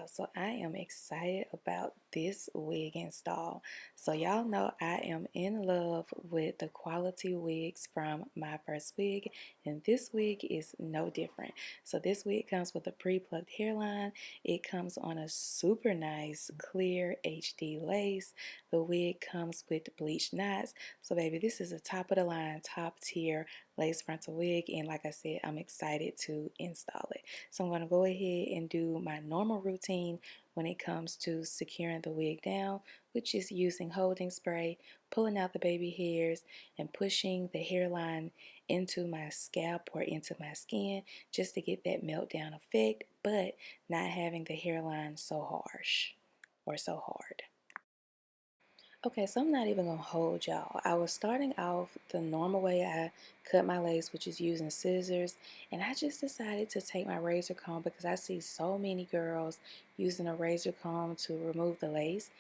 So I am excited about this wig install. So y'all know I am in love with the quality wigs from MyFirstWig, and this wig is no different. So this wig comes with a pre-plucked hairline. It comes on a super nice clear HD lace. The wig comes with bleached knots. So baby, this is a top of the line, top tier lace frontal wig, and like I said, I'm excited to install it. So I'm going to go ahead and do my normal routine when it comes to securing the wig down, which is using holding spray, pulling out the baby hairs, and pushing the hairline into my scalp or into my skin just to get that meltdown effect, but not having the hairline so harsh or so hard. Okay, so I'm not even gonna hold y'all. I was starting off the normal way I cut my lace, which is using scissors, and I just decided to take my razor comb because I see so many girls using a razor comb to remove the lace,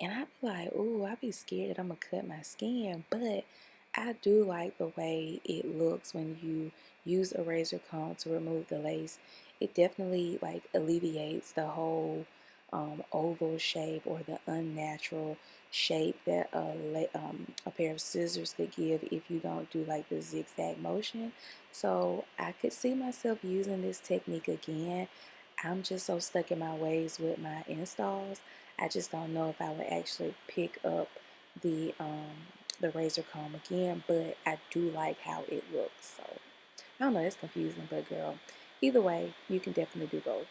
and I be like, ooh, I be scared that I'm gonna cut my skin, but I do like the way it looks when you use a razor comb to remove the lace. It definitely like alleviates the whole oval shape or the unnatural shape that a pair of scissors could give if you don't do like the zigzag motion. So I could see myself using this technique again. I'm just so stuck in my ways with my installs. I just don't know if I would actually pick up the razor comb again, but I do like how it looks. So I don't know, it's confusing, but girl, either way, you can definitely do both.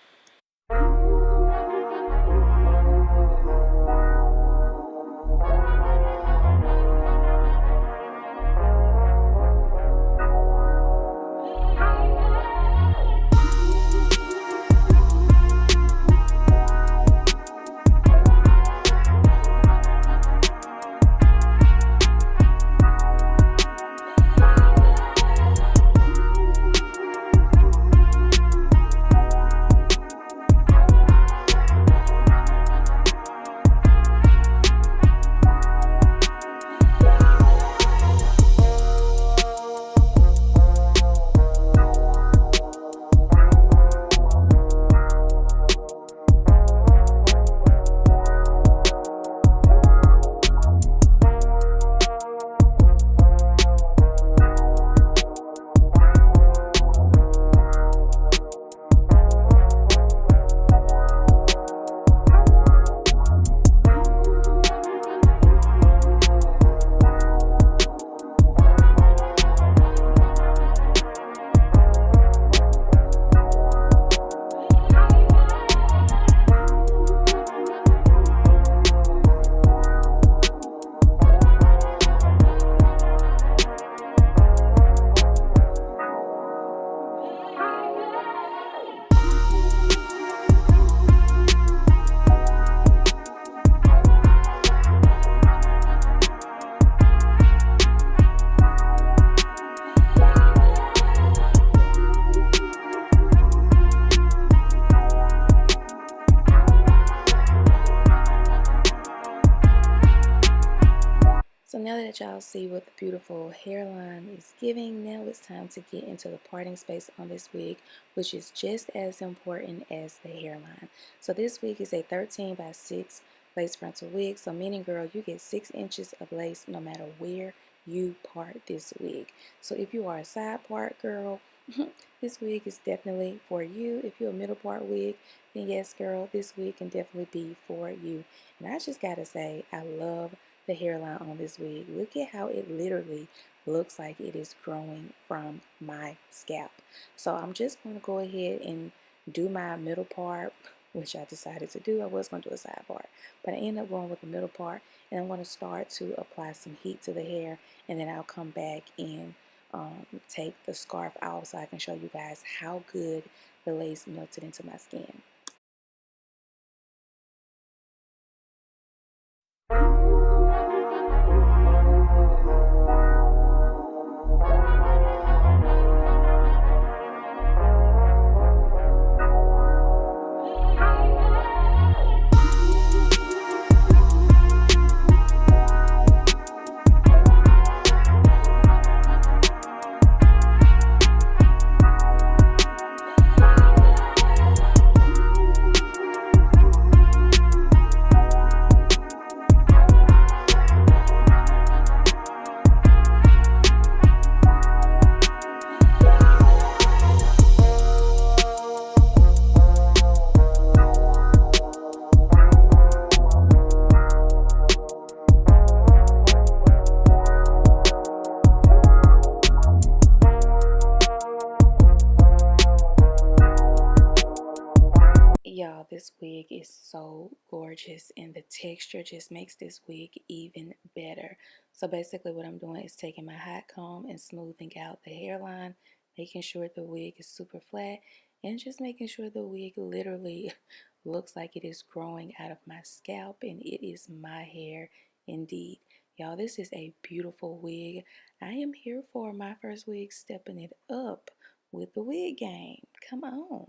So now that y'all see what the beautiful hairline is giving, now it's time to get into the parting space on this wig, which is just as important as the hairline. So this wig is a 13 by 6 lace frontal wig. So meaning, girl, you get 6 inches of lace no matter where you part this wig. So if you are a side part girl, this wig is definitely for you. If you're a middle part wig, then yes, girl, this wig can definitely be for you. And I just gotta say, I love the hairline on this wig. Look at how it literally looks like it is growing from my scalp. So I'm just going to go ahead and do my middle part, which I decided to do. I was going to do a side part, but I ended up going with the middle part, and I'm going to start to apply some heat to the hair, and then I'll come back and take the scarf off so I can show you guys how good the lace melted into my skin. wig is so gorgeous, and the texture just makes this wig even better. So basically what I'm doing is taking my hot comb and smoothing out the hairline, making sure the wig is super flat, and just making sure the wig literally looks like it is growing out of my scalp, and it is my hair indeed. Y'all, this is a beautiful wig. I am here for my first wig, stepping it up with the wig game. Come on.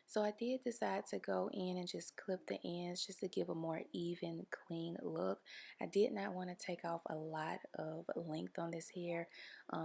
So I did decide to go in and just clip the ends just to give a more even, clean look. I did not want to take off a lot of length on this hair.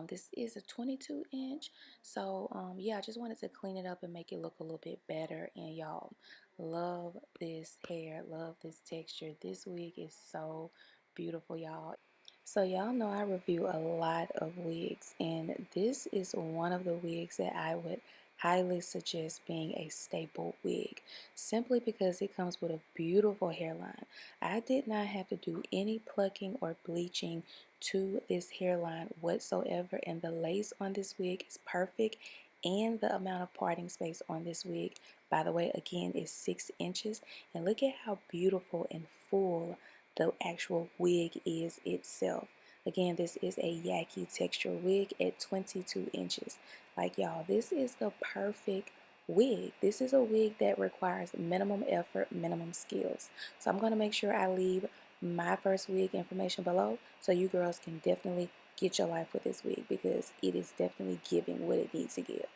This is a 22 inch. So yeah, I just wanted to clean it up and make it look a little bit better. And y'all, love this hair, love this texture. This wig is so beautiful, y'all. So y'all know I review a lot of wigs, and this is one of the wigs that I would highly suggest being a staple wig, simply because it comes with a beautiful hairline. I did not have to do any plucking or bleaching to this hairline whatsoever, and the lace on this wig is perfect, and the amount of parting space on this wig, by the way, again, is 6 inches. And look at how beautiful and full the actual wig is itself. Again, this is a Yaki texture wig at 22 inches. Like y'all, this is the perfect wig. This is a wig that requires minimum effort, minimum skills. So I'm going to make sure I leave my first wig information below so you girls can definitely get your life with this wig, because it is definitely giving what it needs to give.